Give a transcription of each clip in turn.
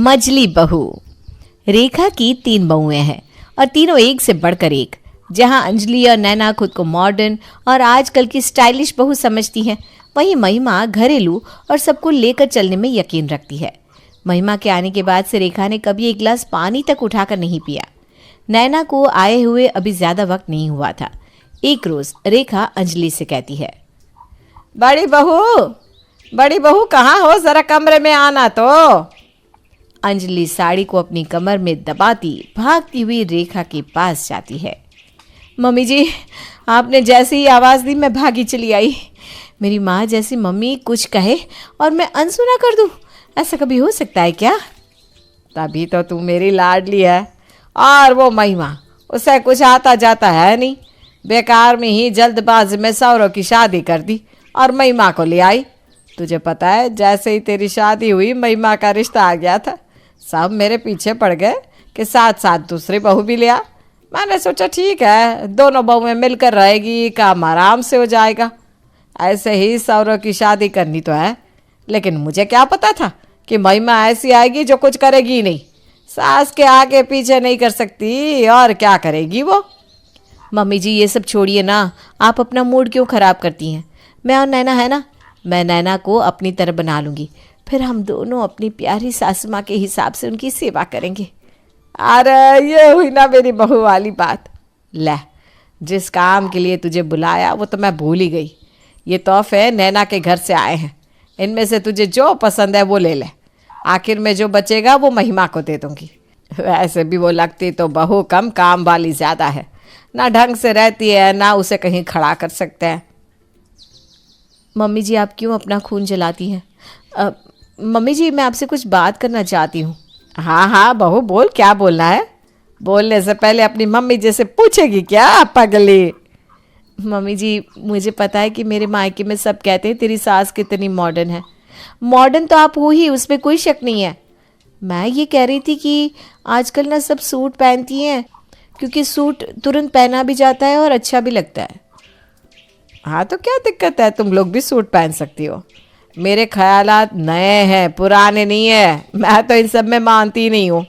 मजली बहू। रेखा की 3 बहुएं हैं और तीनों एक से बढ़कर एक। जहां अंजलि और नैना खुद को मॉडर्न और आजकल की स्टाइलिश बहू समझती हैं, वहीं महिमा घरेलू और सबको लेकर चलने में यकीन रखती है। महिमा के आने के बाद से रेखा ने कभी एक गिलास पानी तक उठाकर नहीं पिया। नैना को आए हुए अभी ज्यादा वक्त नहीं हुआ था। एक रोज रेखा अंजलि से कहती है, बड़ी बहू कहाँ हो, जरा कमरे में आना तो। अंजलि साड़ी को अपनी कमर में दबाती भागती हुई रेखा के पास जाती है। मम्मी जी, आपने जैसे ही आवाज़ दी मैं भागी चली आई। मेरी माँ जैसी मम्मी कुछ कहे और मैं अनसुना कर दूँ, ऐसा कभी हो सकता है क्या? तभी तो तू मेरी लाडली है। और वो महिमा, उसे कुछ आता जाता है नहीं, बेकार में ही जल्दबाजी में सौरव की शादी कर दी और महिमा को ले आई। तुझे पता है, जैसे ही तेरी शादी हुई महिमा का रिश्ता आ गया था, सब मेरे पीछे पड़ गए कि साथ साथ दूसरी बहू भी लिया। मैंने सोचा ठीक है, दोनों बहुएं मिलकर रहेगी, काम आराम से हो जाएगा। ऐसे ही सौरव की शादी करनी तो है, लेकिन मुझे क्या पता था कि महिमा ऐसी आएगी जो कुछ करेगी ही नहीं। सास के आगे पीछे नहीं कर सकती, और क्या करेगी वो। मम्मी जी ये सब छोड़िए ना, आप अपना मूड क्यों ख़राब करती हैं? मैं और नैना है ना, मैं नैना को अपनी तरह बना लूँगी, फिर हम दोनों अपनी प्यारी सासू माँ के हिसाब से उनकी सेवा करेंगे। अरे ये हुई ना मेरी बहू वाली बात। ले, जिस काम के लिए तुझे बुलाया वो तो मैं भूल ही गई। ये तोहफे नैना के घर से आए हैं, इनमें से तुझे जो पसंद है वो ले ले। आखिर में जो बचेगा वो महिमा को दे दूँगी। वैसे भी वो लगती तो बहू कम, काम वाली ज़्यादा है। ना ढंग से रहती है, ना उसे कहीं खड़ा कर सकते हैं। मम्मी जी आप क्यों अपना खून जलाती हैं? मम्मी जी मैं आपसे कुछ बात करना चाहती हूँ। हाँ हाँ बहू बोल, क्या बोलना है? बोलने से पहले अपनी मम्मी जैसे पूछेगी क्या पगली? मम्मी जी मुझे पता है कि मेरे मायके में सब कहते हैं तेरी सास कितनी मॉडर्न है। मॉडर्न तो आप हो ही, उसमें कोई शक नहीं है। मैं ये कह रही थी कि आजकल ना सब सूट पहनती हैं, क्योंकि सूट तुरंत पहना भी जाता है और अच्छा भी लगता है। हाँ तो क्या दिक्कत है, तुम लोग भी सूट पहन सकती हो। मेरे ख्यालात नए हैं, पुराने नहीं है। मैं तो इन सब में मानती नहीं हूँ।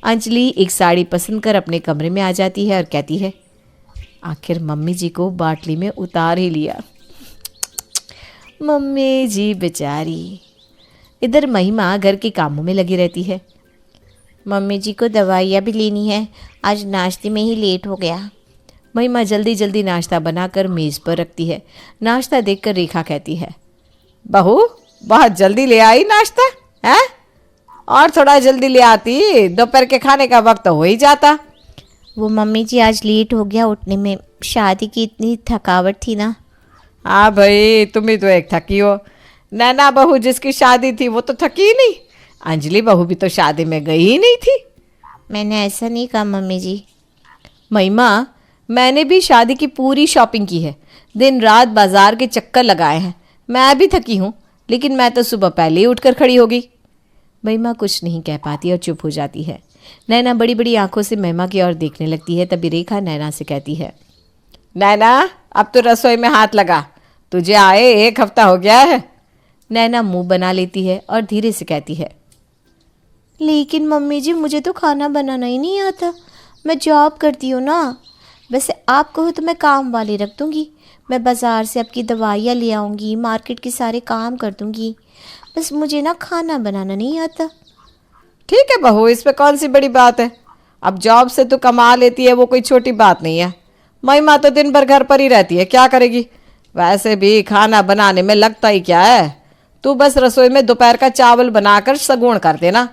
अंजलि एक साड़ी पसंद कर अपने कमरे में आ जाती है और कहती है, आखिर मम्मी जी को बाटली में उतार ही लिया। मम्मी जी बेचारी। इधर महिमा घर के कामों में लगी रहती है। मम्मी जी को दवाइयाँ भी लेनी है, आज नाश्ते में ही लेट हो गया। महिमा जल्दी जल्दी नाश्ता बनाकर मेज़ पर रखती है। नाश्ता देखकर रेखा कहती है, बहू बहुत जल्दी ले आई नाश्ता है, और थोड़ा जल्दी ले आती, दोपहर के खाने का वक्त तो हो ही जाता। वो मम्मी जी आज लेट हो गया उठने में, शादी की इतनी थकावट थी ना। हाँ भाई, तुम ही तो एक थकी हो। नैना बहू जिसकी शादी थी वो तो थकी ही नहीं। अंजलि बहू भी तो शादी में गई ही नहीं थी। मैंने ऐसा नहीं कहा मम्मी जी। महिमा, मैंने भी शादी की पूरी शॉपिंग की है, दिन रात बाजार के चक्कर लगाए हैं। मैं भी थकी हूँ, लेकिन मैं तो सुबह पहले ही उठकर खड़ी हो गई। महिमा कुछ नहीं कह पाती और चुप हो जाती है। नैना बड़ी बड़ी आंखों से महिमा की ओर देखने लगती है। तभी रेखा नैना से कहती है, नैना अब तो रसोई में हाथ लगा, तुझे आए 1 हफ्ता हो गया है। नैना मुंह बना लेती है और धीरे से कहती है, लेकिन मम्मी जी मुझे तो खाना बनाना ही नहीं आता, मैं जॉब करती हूँ ना। वैसे आप कहो तो मैं काम वाली रख दूँगी, मैं बाज़ार से आपकी दवाइयाँ ले आऊँगी, मार्केट के सारे काम कर दूँगी, बस मुझे ना खाना बनाना नहीं आता। ठीक है बहू, इसमें कौन सी बड़ी बात है। अब जॉब से तो कमा लेती है, वो कोई छोटी बात नहीं है। महिमा तो दिन भर घर पर ही रहती है, क्या करेगी। वैसे भी खाना बनाने में लगता ही क्या है, तू बस रसोई में दोपहर का चावल बनाकर सगुण कर देना।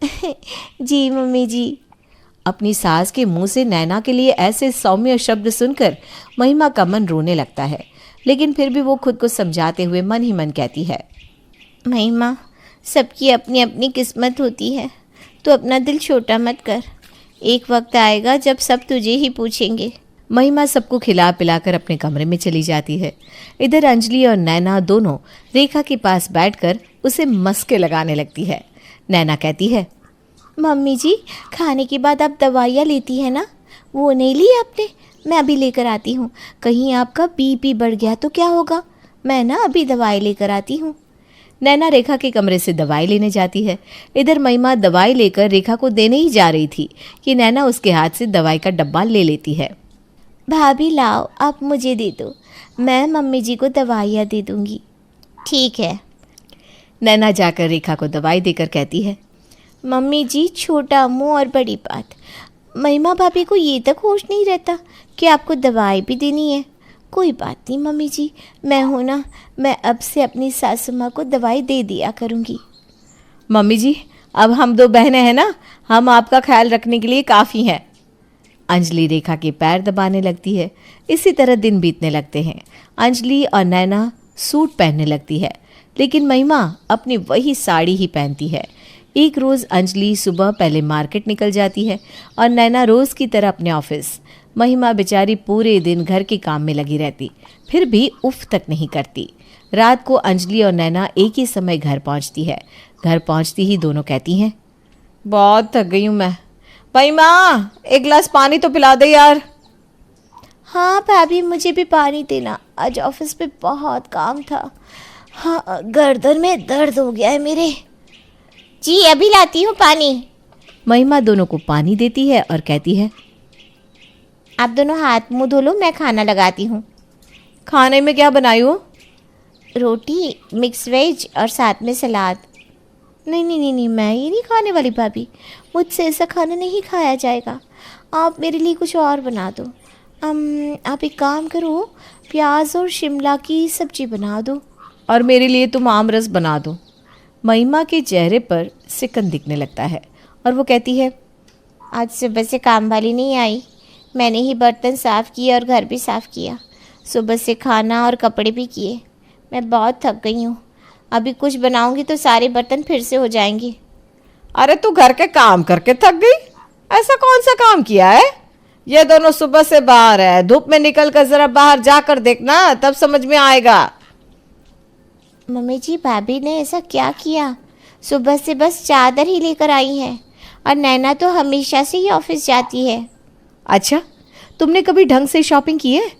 जी मम्मी जी। अपनी सास के मुंह से नैना के लिए ऐसे सौम्य शब्द सुनकर महिमा का मन रोने लगता है, लेकिन फिर भी वो खुद को समझाते हुए मन ही मन कहती है, महिमा सबकी अपनी अपनी किस्मत होती है, तो अपना दिल छोटा मत कर, एक वक्त आएगा जब सब तुझे ही पूछेंगे। महिमा सबको खिला पिलाकर अपने कमरे में चली जाती है। इधर अंजलि और नैना दोनों रेखा के पास बैठकर उसे मस्के लगाने लगती है। नैना कहती है, मम्मी जी खाने के बाद आप दवाइयाँ लेती हैं ना, वो नहीं ली आपने? मैं अभी लेकर आती हूँ, कहीं आपका बीपी बढ़ गया तो क्या होगा, मैं ना अभी दवाई लेकर आती हूँ। नैना रेखा के कमरे से दवाई लेने जाती है। इधर महिमा दवाई लेकर रेखा को देने ही जा रही थी कि नैना उसके हाथ से दवाई का डब्बा ले लेती है। भाभी लाओ, आप मुझे दे दो, मैं मम्मी जी को दवाइयाँ दे दूँगी। ठीक है। नैना जाकर रेखा को दवाई देकर कहती है, मम्मी जी छोटा मुंह और बड़ी बात। महिमा भाभी को ये तक होश नहीं रहता कि आपको दवाई भी देनी है। कोई बात नहीं मम्मी जी, मैं हूँ ना, मैं अब से अपनी सासू माँ को दवाई दे दिया करूँगी। मम्मी जी अब हम 2 बहनें हैं ना, हम आपका ख्याल रखने के लिए काफ़ी हैं। अंजलि रेखा के पैर दबाने लगती है। इसी तरह दिन बीतने लगते हैं। अंजलि और नैना सूट पहनने लगती है, लेकिन महिमा अपनी वही साड़ी ही पहनती है। एक रोज़ अंजलि सुबह पहले मार्केट निकल जाती है और नैना रोज़ की तरह अपने ऑफिस। महिमा बेचारी पूरे दिन घर के काम में लगी रहती, फिर भी उफ तक नहीं करती। रात को अंजलि और नैना एक ही समय घर पहुंचती है। घर पहुंचती ही दोनों कहती हैं, बहुत थक गई हूँ मैं। महिमा एक गिलास पानी तो पिला दे यार। हाँ भाभी, मुझे भी पानी देना, आज ऑफिस में बहुत काम था। हाँ, गर्दन में दर्द हो गया है मेरे। जी अभी लाती हूँ पानी। महिमा दोनों को पानी देती है और कहती है, आप दोनों हाथ मुंह धो लो, मैं खाना लगाती हूँ। खाने में क्या बनाई हो? रोटी, मिक्स वेज और साथ में सलाद। नहीं नहीं नहीं नहीं, मैं ये नहीं खाने वाली भाभी, मुझसे ऐसा खाना नहीं खाया जाएगा। आप मेरे लिए कुछ और बना दो। आप एक काम करो, प्याज और शिमला की सब्जी बना दो। और मेरे लिए तुम आम रस बना दो। महिमा के चेहरे पर सिकन दिखने लगता है और वो कहती है, आज सुबह से काम वाली नहीं आई, मैंने ही बर्तन साफ़ किए और घर भी साफ़ किया। सुबह से खाना और कपड़े भी किए। मैं बहुत थक गई हूँ, अभी कुछ बनाऊँगी तो सारे बर्तन फिर से हो जाएंगे। अरे तू घर के काम करके थक गई? ऐसा कौन सा काम किया है? ये दोनों सुबह से बाहर है, धूप में निकल कर जरा बाहर जाकर देखना, तब समझ में आएगा। मम्मी जी भाभी ने ऐसा क्या किया? सुबह से बस चादर ही लेकर आई है और नैना तो हमेशा से ही ऑफिस जाती है। अच्छा, तुमने कभी ढंग से शॉपिंग की है?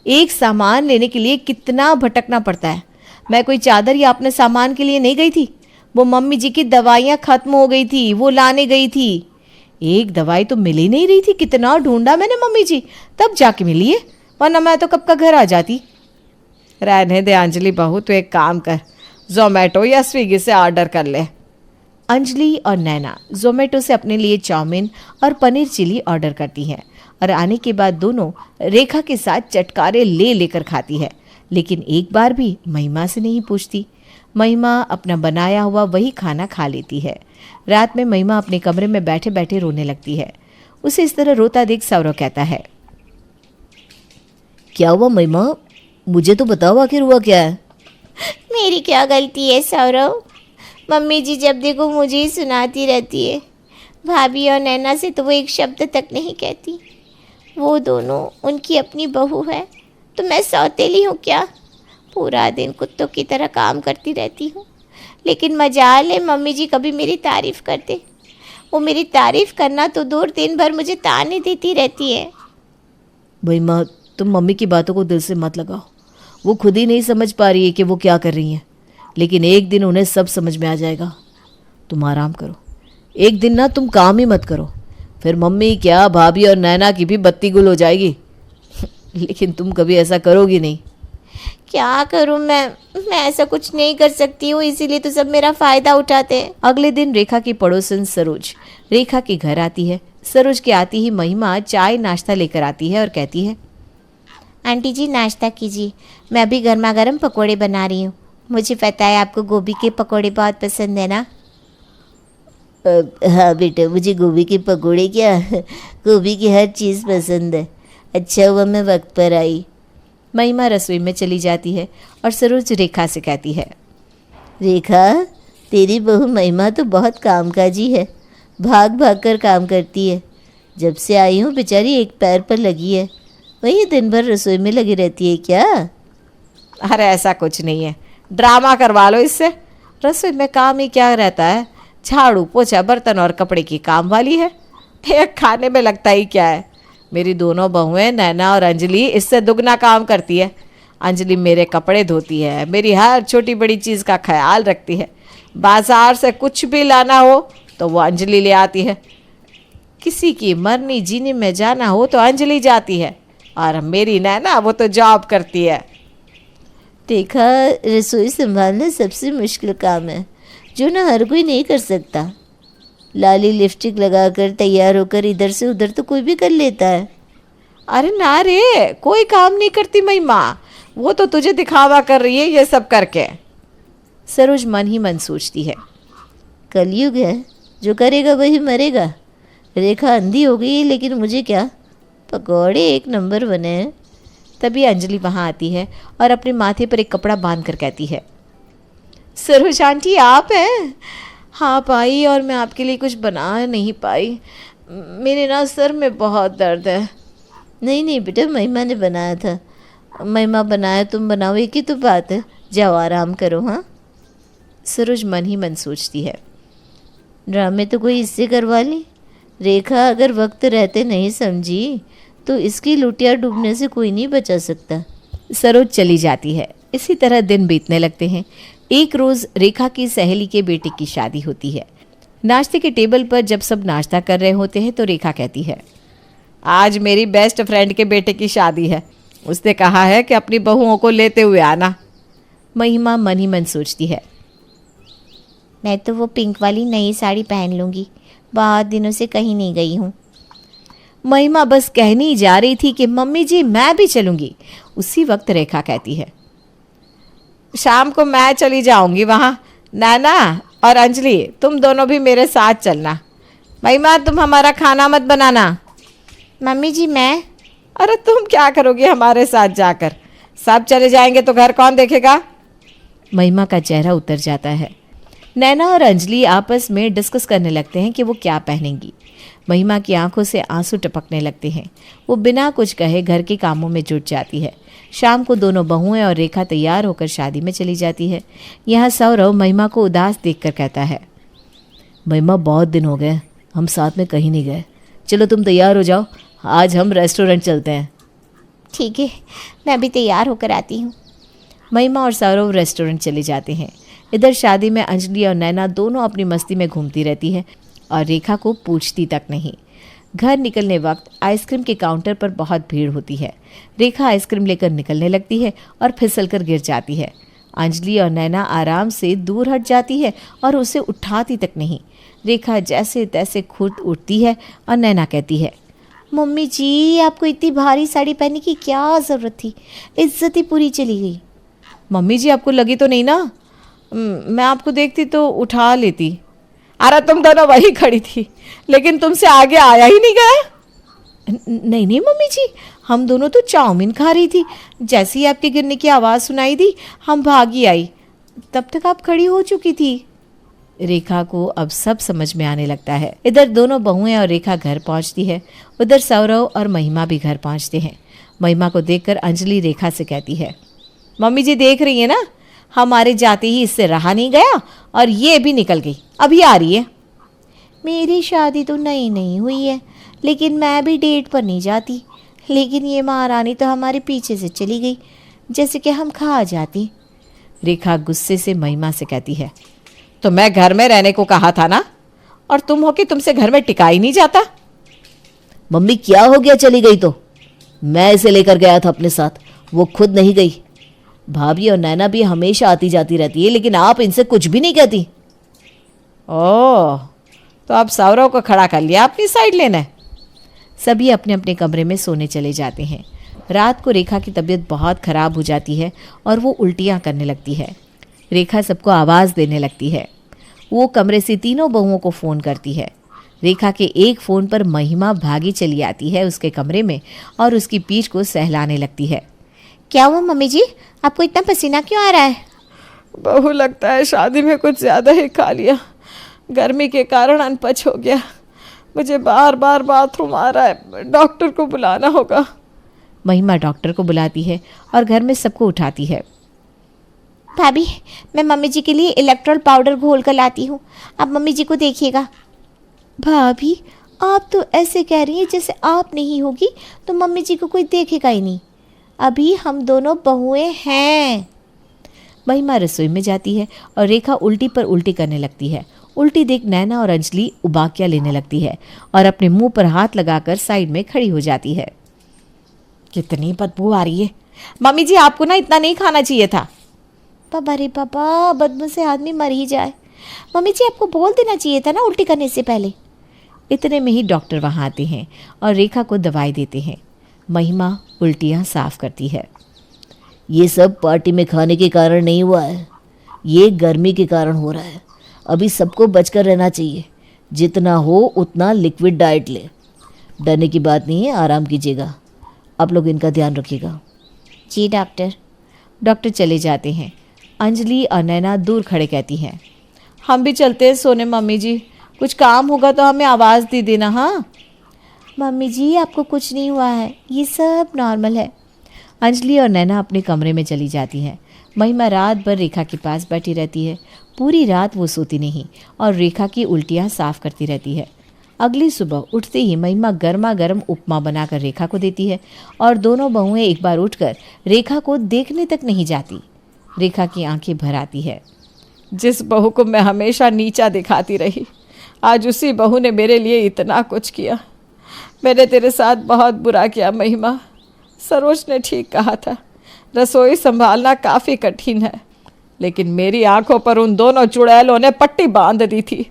एक सामान लेने के लिए कितना भटकना पड़ता है। मैं कोई चादर या अपने सामान के लिए नहीं गई थी, वो मम्मी जी की दवाइयाँ ख़त्म हो गई थी, वो लाने गई थी। एक दवाई तो मिल ही नहीं रही थी, कितना ढूंढा मैंने मम्मी जी, तब जाके मिली है, वरना मैं तो कब का घर आ जाती। रहने दे अंजलि बहू, तो एक काम कर, जोमेटो या स्विगी से ऑर्डर कर ले। अंजलि और नैना जोमेटो से अपने लिए चाउमीन और पनीर चिली ऑर्डर करती हैं और आने के बाद दोनों रेखा के साथ चटकारे ले लेकर खाती है, लेकिन एक बार भी महिमा से नहीं पूछती। महिमा अपना बनाया हुआ वही खाना खा लेती है। रात में महिमा अपने कमरे में बैठे बैठे रोने लगती है। उसे इस तरह रोता देख सौरव कहता है, क्या हुआ महिमा, मुझे तो बताओ आखिर हुआ क्या है? मेरी क्या गलती है सौरव? मम्मी जी जब देखो मुझे ही सुनाती रहती है। भाभी और नैना से तो वो एक शब्द तक नहीं कहती। वो दोनों उनकी अपनी बहू है, तो मैं सौतेली हूँ क्या? पूरा दिन कुत्तों की तरह काम करती रहती हूँ, लेकिन मजाल है मम्मी जी कभी मेरी तारीफ़ करते। वो मेरी तारीफ़ करना तो दूर, दिन भर मुझे ताने देती रहती है। महिमा, तुम मम्मी की बातों को दिल से मत लगाओ, वो खुद ही नहीं समझ पा रही है कि वो क्या कर रही हैं, लेकिन एक दिन उन्हें सब समझ में आ जाएगा। तुम आराम करो, एक दिन ना तुम काम ही मत करो, फिर मम्मी क्या भाभी और नैना की भी बत्ती गुल हो जाएगी। लेकिन तुम कभी ऐसा करोगी नहीं। क्या करूं मैं ऐसा कुछ नहीं कर सकती हूँ, इसीलिए तो सब मेरा फ़ायदा उठाते हैं। अगले दिन रेखा की पड़ोसन सरोज रेखा के घर आती है। सरोज के आती ही महिमा चाय नाश्ता लेकर आती है और कहती है, आंटी जी नाश्ता कीजिए, मैं अभी गर्मा गर्म पकौड़े बना रही हूँ। मुझे पता है आपको गोभी के पकौड़े बहुत पसंद है ना? हाँ बेटा, मुझे गोभी के पकौड़े क्या, गोभी की हर चीज़ पसंद है। अच्छा हुआ मैं वक्त पर आई। महिमा रसोई में चली जाती है और सरोज रेखा से कहती है, रेखा, तेरी बहू महिमा तो बहुत कामकाजी है, भाग भाग कर काम करती है। जब से आई हूँ बेचारी एक पैर पर लगी है, वही दिन भर रसोई में लगी रहती है क्या? अरे ऐसा कुछ नहीं है, ड्रामा करवा लो इससे। रसोई में काम ही क्या रहता है, झाड़ू पोछा बर्तन और कपड़े की काम वाली है, एक खाने में लगता ही क्या है। मेरी दोनों बहुएं नैना और अंजलि इससे दुगना काम करती है। अंजलि मेरे कपड़े धोती है, मेरी हर छोटी बड़ी चीज़ का ख्याल रखती है। बाजार से कुछ भी लाना हो तो वो अंजलि ले आती है। किसी की मरनी जीने में जाना हो तो अंजलि जाती है, और मेरी नैना वो तो जॉब करती है। देखा, रसोई संभालना सबसे मुश्किल काम है, जो ना हर कोई नहीं कर सकता। लाली लिपस्टिक लगाकर तैयार होकर इधर से उधर तो कोई भी कर लेता है। अरे ना रे, कोई काम नहीं करती महिमा, वो तो तुझे दिखावा कर रही है ये सब करके। सरोज मन ही मन सोचती है। कलयुग है, जो करेगा वही मरेगा। रेखा अंधी हो गई है, लेकिन मुझे क्या, पकौड़े एक नंबर बने हैं। तभी अंजलि वहाँ आती है और अपने माथे पर एक कपड़ा बांध कर कहती है, सरोज आंटी आप हैं? हाँ पाई, और मैं आपके लिए कुछ बना नहीं पाई, मेरे ना सर में बहुत दर्द है। नहीं नहीं बेटा, महिमा ने बनाया था। महिमा बनाया, तुम बनाओ, एक ही तो बात है। जाओ आराम करो। हाँ, सरोज मन ही मन सोचती है। ड्रामे तो कोई इससे करवा ली। रेखा अगर वक्त रहते नहीं समझी तो इसकी लुटिया डूबने से कोई नहीं बचा सकता। सरोज चली जाती है। इसी तरह दिन बीतने लगते हैं। एक रोज़ रेखा की सहेली के बेटे की शादी होती है। नाश्ते के टेबल पर जब सब नाश्ता कर रहे होते हैं तो रेखा कहती है, आज मेरी बेस्ट फ्रेंड के बेटे की शादी है, उसने कहा है कि अपनी बहुओं को लेते हुए आना। महिमा मन ही मन सोचती है, मैं तो वो पिंक वाली नई साड़ी पहन लूँगी, बहुत दिनों से कहीं नहीं गई हूँ। महिमा बस कहनी ही जा रही थी कि मम्मी जी मैं भी चलूँगी। उसी वक्त रेखा कहती है, शाम को मैं चली जाऊँगी वहाँ, नैना और अंजलि तुम दोनों भी मेरे साथ चलना। महिमा तुम हमारा खाना मत बनाना। मम्मी जी मैं? अरे तुम क्या करोगी हमारे साथ जाकर, सब चले जाएंगे तो घर कौन देखेगा। महिमा का चेहरा उतर जाता है। नैना और अंजलि आपस में डिस्कस करने लगते हैं कि वो क्या पहनेंगी। महिमा की आंखों से आंसू टपकने लगते हैं। वो बिना कुछ कहे घर के कामों में जुट जाती है। शाम को दोनों बहुएं और रेखा तैयार होकर शादी में चली जाती है। यहाँ सौरव महिमा को उदास देखकर कहता है, महिमा बहुत दिन हो गए हम साथ में कहीं नहीं गए, चलो तुम तैयार हो जाओ, आज हम रेस्टोरेंट चलते हैं। ठीक है, मैं भी तैयार होकर आती हूँ। महिमा और सौरव रेस्टोरेंट चले जाते हैं। इधर शादी में अंजलि और नैना दोनों अपनी मस्ती में घूमती रहती है और रेखा को पूछती तक नहीं। घर निकलने वक्त आइसक्रीम के काउंटर पर बहुत भीड़ होती है। रेखा आइसक्रीम लेकर निकलने लगती है और फिसलकर गिर जाती है। अंजलि और नैना आराम से दूर हट जाती है और उसे उठाती तक नहीं। रेखा जैसे तैसे खुद उठती है और नैना कहती है, मम्मी जी आपको इतनी भारी साड़ी पहनने की क्या ज़रूरत थी, इज्जत ही पूरी चली गई। मम्मी जी आपको लगी तो नहीं ना, मैं आपको देखती तो उठा लेती। अरे तुम दोनों वही खड़ी थी, लेकिन तुमसे आगे आया ही नहीं गया। नहीं नहीं मम्मी जी, हम दोनों तो चाउमीन खा रही थी, जैसे ही आपके गिरने की आवाज़ सुनाई दी हम भागी आई, तब तक आप खड़ी हो चुकी थी। रेखा को अब सब समझ में आने लगता है। इधर दोनों बहुएं और रेखा घर पहुंचती है। उधर सौरव और महिमा भी घर पहुंचते हैं। महिमा को देखकर अंजलि रेखा से कहती है, मम्मी जी देख रही है ना, हमारे जाते ही इससे रहा नहीं गया और ये भी निकल गई, अभी आ रही है। मेरी शादी तो नई नहीं हुई है, लेकिन मैं भी डेट पर नहीं जाती, लेकिन ये महारानी तो हमारे पीछे से चली गई, जैसे कि हम खा जाती। रेखा गुस्से से महिमा से कहती है, तो मैं घर में रहने को कहा था ना, और तुम हो कि तुमसे घर में टिका ही नहीं जाता। मम्मी क्या हो गया, चली गई तो? मैं इसे लेकर गया था अपने साथ, वो खुद नहीं गई। भाभी और नैना भी हमेशा आती जाती रहती है, लेकिन आप इनसे कुछ भी नहीं कहती। ओह, तो अब सौरव को खड़ा कर लिया अपनी साइड लेना। सभी अपने अपने कमरे में सोने चले जाते हैं। रात को रेखा की तबीयत बहुत ख़राब हो जाती है और वो उल्टियाँ करने लगती है। रेखा सबको आवाज़ देने लगती है। वो कमरे से तीनों बहुओं को फ़ोन करती है। रेखा के एक फ़ोन पर महिमा भागी चली आती है उसके कमरे में और उसकी पीठ को सहलाने लगती है। क्या हुआ मम्मी जी, आपको इतना पसीना क्यों आ रहा है? बहू लगता है शादी में कुछ ज़्यादा ही खा लिया, गर्मी के कारण अनपच हो गया, मुझे बार बार बाथरूम आ रहा है, डॉक्टर को बुलाना होगा। महिमा डॉक्टर को बुलाती है और घर में सबको उठाती है। भाभी, मैं मम्मी जी के लिए इलेक्ट्रॉल पाउडर घोल कर लाती हूँ, आप मम्मी जी को देखिएगा। भाभी, आप तो ऐसे कह रही हैं जैसे आप नहीं होगी तो मम्मी जी को कोई देखेगा ही नहीं। अभी हम दोनों बहुएं हैं। महिमा रसोई में जाती है और रेखा उल्टी पर उल्टी करने लगती है। उल्टी देख नैना और अंजलि उबाकियां लेने लगती है और अपने मुंह पर हाथ लगाकर साइड में खड़ी हो जाती है। कितनी बदबू आ रही है। मम्मी जी, आपको ना इतना नहीं खाना चाहिए था। पापा रे पापा, बदबू से आदमी मर ही जाए। मम्मी जी, आपको बोल देना चाहिए था ना उल्टी करने से पहले। इतने में ही डॉक्टर वहाँ आते हैं और रेखा को दवाई देते हैं। महिमा उल्टियाँ साफ करती है। ये सब पार्टी में खाने के कारण नहीं हुआ है, ये गर्मी के कारण हो रहा है। अभी सबको बचकर रहना चाहिए, जितना हो उतना लिक्विड डाइट ले। डरने की बात नहीं है, आराम कीजिएगा। आप लोग इनका ध्यान रखिएगा। जी डॉक्टर। डॉक्टर चले जाते हैं। अंजलि और नैना दूर खड़े कहती हैं, हम भी चलते हैं सोने। मम्मी जी, कुछ काम होगा तो हमें आवाज़ दे देना। हाँ मम्मी जी, आपको कुछ नहीं हुआ है, ये सब नॉर्मल है। अंजलि और नैना अपने कमरे में चली जाती हैं। महिमा रात भर रेखा के पास बैठी रहती है। पूरी रात वो सोती नहीं और रेखा की उल्टियाँ साफ करती रहती है। अगली सुबह उठते ही महिमा गर्मा गर्म उपमा बनाकर रेखा को देती है और दोनों बहुएं एक बार उठकर रेखा को देखने तक नहीं जाती। रेखा की आंखें भर आती है। जिस बहू को मैं हमेशा नीचा दिखाती रही, आज उसी बहू ने मेरे लिए इतना कुछ किया। मैंने तेरे साथ बहुत बुरा किया महिमा। सरोज ने ठीक कहा था, रसोई संभालना काफ़ी कठिन है, लेकिन मेरी आंखों पर उन दोनों चुड़ैलों ने पट्टी बांध दी थी।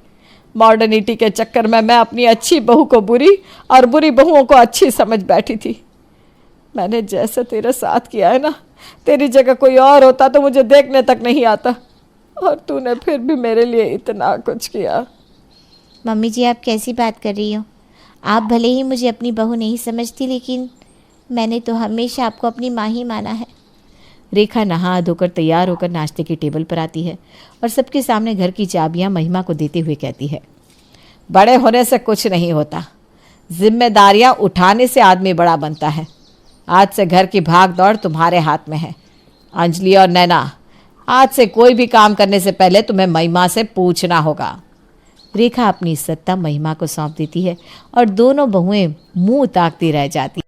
मॉडर्निटी के चक्कर में मैं अपनी अच्छी बहू को बुरी और बुरी बहुओं को अच्छी समझ बैठी थी। मैंने जैसे तेरे साथ किया है ना, तेरी जगह कोई और होता तो मुझे देखने तक नहीं आता, और तूने फिर भी मेरे लिए इतना कुछ किया। मम्मी जी, आप कैसी बात कर रही हो? आप भले ही मुझे अपनी बहू नहीं समझती, लेकिन मैंने तो हमेशा आपको अपनी माँ ही माना है। रेखा नहा धोकर तैयार होकर नाश्ते की टेबल पर आती है और सबके सामने घर की चाबियां महिमा को देते हुए कहती है, बड़े होने से कुछ नहीं होता, जिम्मेदारियां उठाने से आदमी बड़ा बनता है। आज से घर की भाग दौड़ तुम्हारे हाथ में है। अंजलि और नैना, आज से कोई भी काम करने से पहले तुम्हें महिमा से पूछना होगा। रेखा अपनी सत्ता महिमा को सौंप देती है और दोनों बहुएं मुंह ताकती रह जाती